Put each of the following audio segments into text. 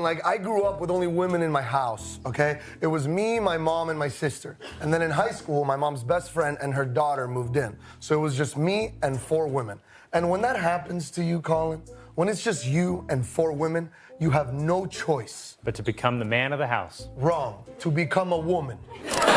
Like, I grew up with only women in my house, okay? It was me, my mom, and my sister. And then in high school, my mom's best friend and her daughter moved in. So it was just me and 4 women. And when that happens to you, Colin, when it's just you and 4 women, you have no choice. But to become the man of the house. Wrong. To become a woman.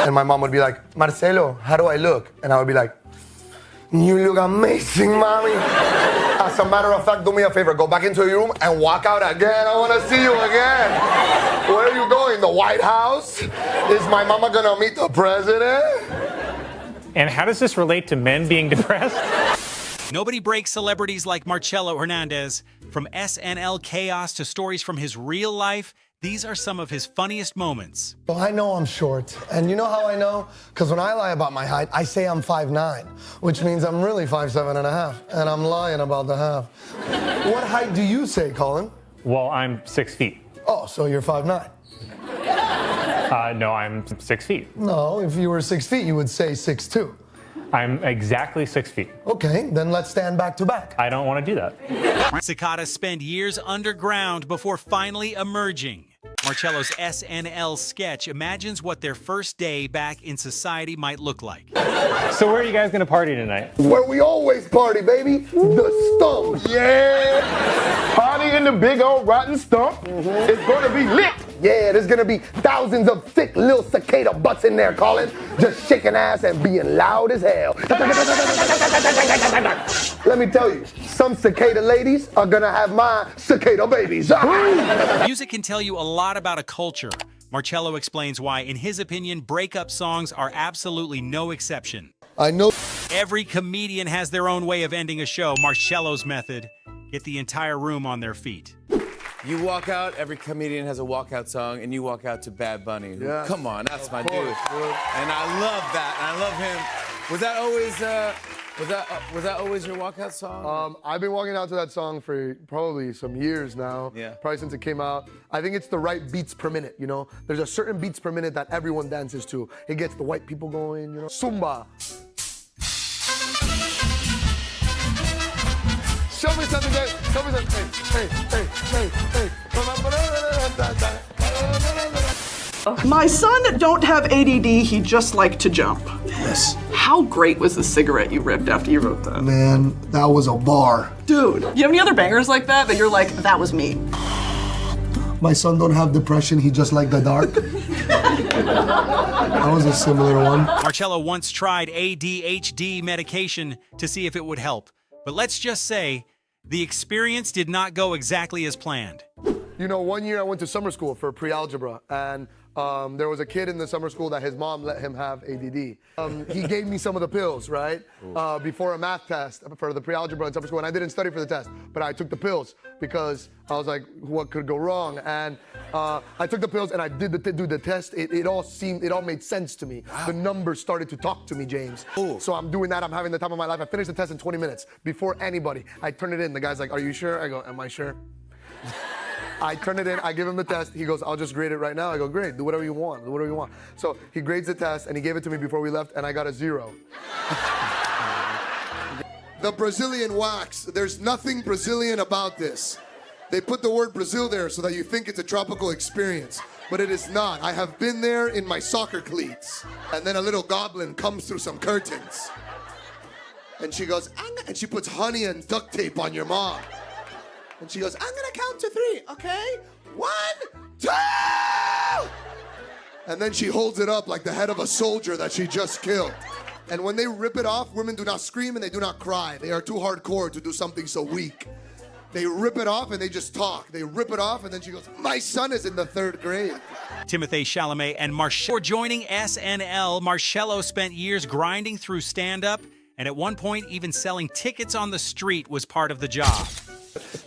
And my mom would be like, Marcelo, how do I look? And I would be like, you look amazing, mommy. As a matter of fact, do me a favor. Go back into your room and walk out again. I want to see you again. Where are you going? The White House? Is my mama going to meet the president? And how does this relate to men being depressed? Nobody breaks celebrities like Marcello Hernandez. From SNL chaos to stories from his real life, these are some of his funniest moments. Well, I know I'm short. And you know how I know? Because when I lie about my height, I say I'm 5'9", which means I'm really 5'7.5". And I'm lying about the half. What height do you say, Colin? Well, I'm 6 feet. Oh, so you're 5'9". No, I'm 6 feet. No, if you were 6 feet, you would say 6'2". I'm exactly 6 feet. Okay, then let's stand back to back. I don't want to do that. Cicadas spend years underground before finally emerging. Marcello's SNL sketch imagines what their first day back in society might look like. So where are you guys going to party tonight? Where we always party, baby. The stump. Yeah. Party in the big old rotten stump. It's going to be lit. Yeah, there's gonna be thousands of thick little cicada butts in there, Colin, just shaking ass and being loud as hell. Let me tell you, some cicada ladies are gonna have my cicada babies. Music can tell you a lot about a culture. Marcello explains why, in his opinion, breakup songs are absolutely no exception. I know. Every comedian has their own way of ending a show. Marcello's method: get the entire room on their feet. You walk out, every comedian has a walkout song, and you walk out to Bad Bunny. Who, Yes, come on, that's my dude. dude. And I love that, and I love him. Was that always your walkout song? I've been walking out to that song for probably some years now. Yeah. Probably since it came out. I think it's the right beats per minute, you know? There's a certain beats per minute that everyone dances to. It gets the white people going, you know? Zumba. Show me something, Dave. Show me something. Hey. My son don't have ADD, he just like to jump. Yes. How great was the cigarette you ripped after you wrote that? Man, that was a bar. Dude, you have any other bangers like that you're like, that was me? My son don't have depression, he just like the dark. That was a similar one. Marcello once tried ADHD medication to see if it would help. But let's just say, the experience did not go exactly as planned. You know, one year I went to summer school for pre-algebra, and there was a kid in the summer school that his mom let him have ADD. He gave me some of the pills, right? Before a math test for the pre-algebra in summer school, and I didn't study for the test, but I took the pills because I was like, what could go wrong? And I took the pills and I did do the test. It all made sense to me. Wow. The numbers started to talk to me, James. Ooh. So I'm doing that, I'm having the time of my life. I finished the test in 20 minutes before anybody. I turn it in, the guy's like, are you sure? I go, am I sure? I turn it in, I give him the test. He goes, I'll just grade it right now. I go, great, do whatever you want, do whatever you want. So he grades the test and he gave it to me before we left and I got a 0. The Brazilian wax, there's nothing Brazilian about this. They put the word Brazil there so that you think it's a tropical experience, but it is not. I have been there in my soccer cleats. And then a little goblin comes through some curtains. And she goes, and she puts honey and duct tape on your mom. And she goes, I'm gonna count to 3, okay? 1, 2! And then she holds it up like the head of a soldier that she just killed. And when they rip it off, women do not scream and they do not cry. They are too hardcore to do something so weak. They rip it off and they just talk. They rip it off and then she goes, my son is in the 3rd grade. Timothée Chalamet and Marcello. Before joining SNL, Marcello spent years grinding through stand-up, and at one point, even selling tickets on the street was part of the job.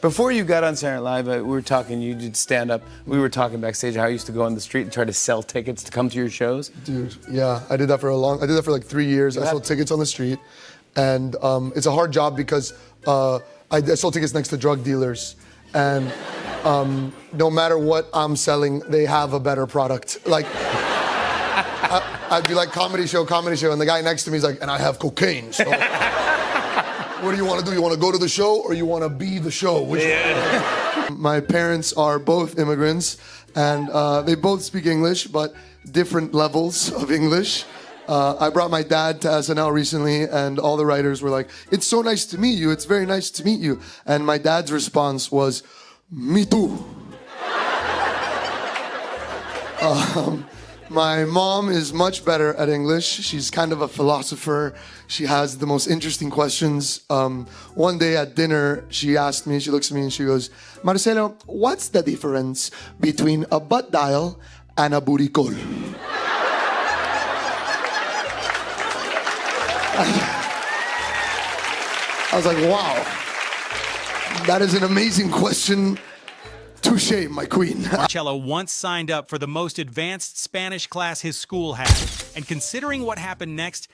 Before you got on Saturday Night Live, we were talking, you did stand-up. We were talking backstage how you used to go on the street and try to sell tickets to come to your shows. Dude, yeah, I did that for like 3 years. I sold tickets on the street. And it's a hard job because I sold tickets next to drug dealers. And no matter what I'm selling, they have a better product. Like, I'd be like, comedy show, and the guy next to me is like, and I have cocaine, so. What do you want to do? You want to go to the show or you want to be the show? Which one? My parents are both immigrants, and they both speak English, but different levels of English. I brought my dad to SNL recently, and all the writers were like, "It's so nice to meet you. It's very nice to meet you." And my dad's response was, "Me too." My mom is much better at English. She's kind of a philosopher. She has the most interesting questions. One day at dinner, she asked me, she looks at me and she goes, "Marcelo, what's the difference between a butt dial and a booty call?" I was like, wow, that is an amazing question. Touché, my queen. Marcello once signed up for the most advanced Spanish class his school had. And considering what happened next,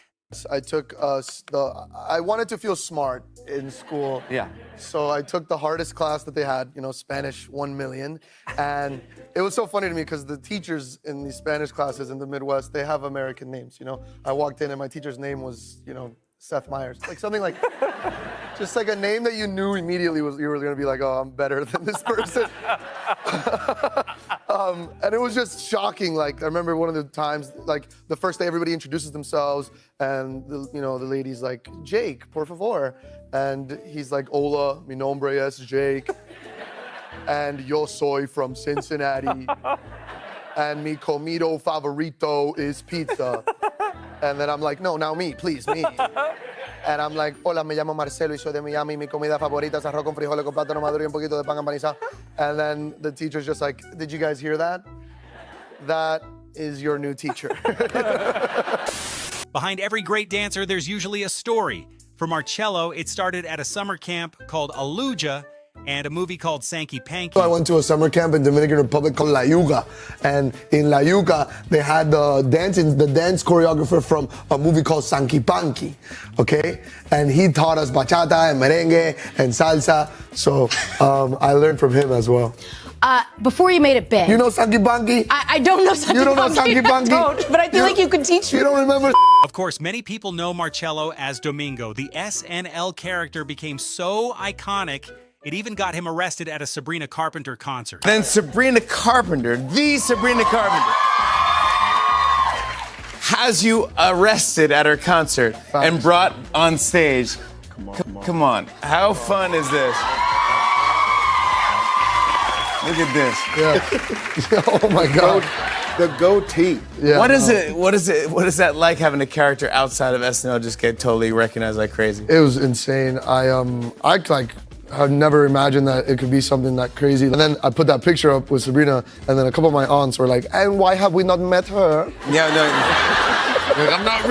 I took I wanted to feel smart in school. Yeah. So I took the hardest class that they had, Spanish 1 million. And it was so funny to me because the teachers in these Spanish classes in the Midwest, they have American names, I walked in and my teacher's name was, Seth Meyers. Like something like, just like a name that you knew immediately you were gonna be like, oh, I'm better than this person. And it was just shocking. Like, I remember one of the times, like the first day everybody introduces themselves and the lady's like, "Jake, por favor." And he's like, "Hola, mi nombre es Jake. And yo soy from Cincinnati. And mi comido favorito is pizza." And then I'm like, "No, now me, please, me." And I'm like, "Hola, me llamo Marcelo y soy de Miami. Mi comida favorita es arroz con frijoles con plátano maduro y un poquito de pan empanizado." And then the teacher's just like, "Did you guys hear that? That is your new teacher." behind every great dancer, there's usually a story. For Marcello, it started at a summer camp called Aluja and a movie called Sankey Panky. I went to a summer camp in Dominican Republic called La Yuga, and in La Yuga they had the dance choreographer from a movie called Sankey Panky, okay? And he taught us bachata and merengue and salsa, so I learned from him as well. Before you made it big. You know Sankey Panky? I don't know Sankey Panky. You don't know Sankey Panky? I don't, but I feel like you could teach me. You don't remember? Of course, many people know Marcello as Domingo. The SNL character became so iconic, it even got him arrested at a Sabrina Carpenter concert. Then Sabrina Carpenter, the Sabrina Carpenter, has you arrested at her concert and brought on stage. Come on. How fun is this? Look at this. Yeah. Oh my God. The goatee. Yeah, What is that like having a character outside of SNL just get totally recognized like crazy? It was insane. I had never imagined that it could be something that crazy. And then I put that picture up with Sabrina, and then a couple of my aunts were like, "And why have we not met her?" Yeah, no. Look, I'm not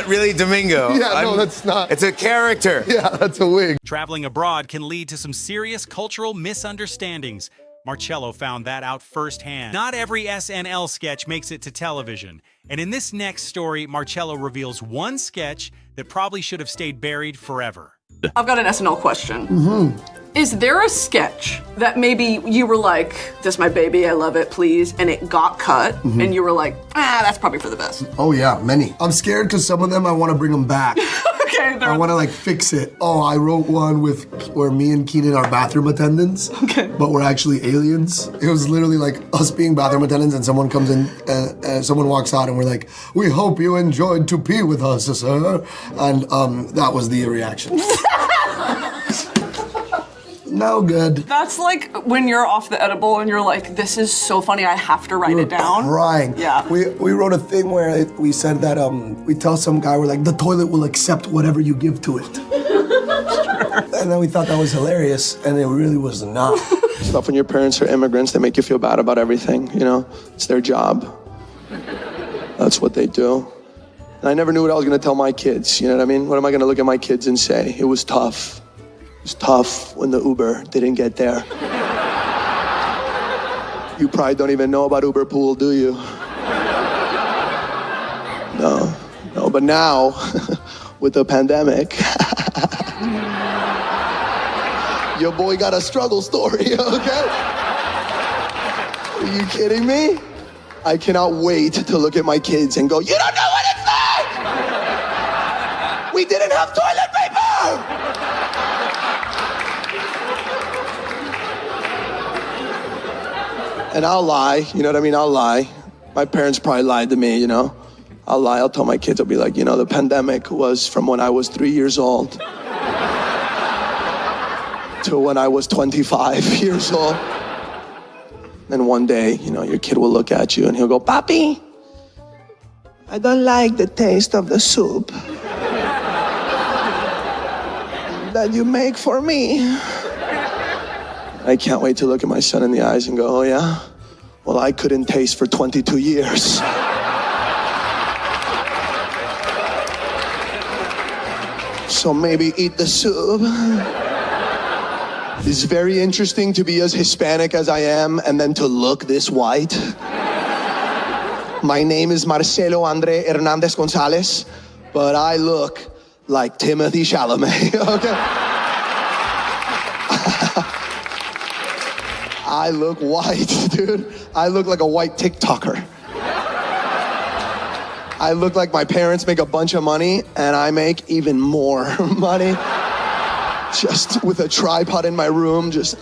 really Domingo. Yeah, no, that's not. It's a character. Yeah, that's a wig. Traveling abroad can lead to some serious cultural misunderstandings. Marcello found that out firsthand. Not every SNL sketch makes it to television. And in this next story, Marcello reveals one sketch that probably should have stayed buried forever. I've got an SNL question. Is there a sketch that maybe you were like, "This is my baby, I love it, please," and it got cut, and you were like, that's probably for the best? Oh yeah, many. I'm scared because some of them I want to bring them back. Okay, I want to fix it. Oh, I wrote one where me and Keenan are bathroom attendants, but we're actually aliens. It was literally like us being bathroom attendants, and someone comes in, and someone walks out, and we're like, "We hope you enjoyed to pee with us, sir." And that was the reaction. No good. That's like when you're off the edible and you're like, "This is so funny, I have to write it down." Crying. Yeah. We wrote a thing where we said that we tell some guy, we're like, "The toilet will accept whatever you give to it." And then we thought that was hilarious, and it really was not. Stuff when your parents are immigrants, they make you feel bad about everything, It's their job. That's what they do. And I never knew what I was gonna tell my kids, you know what I mean? What am I gonna look at my kids and say? It was tough. It was tough when the Uber didn't get there. You probably don't even know about Uber Pool, do you? No, but now, with the pandemic, your boy got a struggle story, okay? Are you kidding me? I cannot wait to look at my kids and go, "You don't know what it's like! We didn't have toilet paper!" And I'll lie, you know what I mean? I'll lie. My parents probably lied to me, you know? I'll lie, I'll tell my kids, I'll be like, you know, the pandemic was from when I was 3 years old to when I was 25 years old. Then one day, you know, your kid will look at you and he'll go, Papi, I don't like the taste of the soup that you make for me. I can't wait to look at my son in the eyes and go, oh yeah? Well, I couldn't taste for 22 years. So maybe eat the soup. It's very interesting to be as Hispanic as I am and then to look this white. My name is Marcello Hernandez Gonzalez, but I look like Timothy Chalamet, okay? I look white, dude. I look like a white TikToker. I look like my parents make a bunch of money and I make even more money. Just with a tripod in my room, just...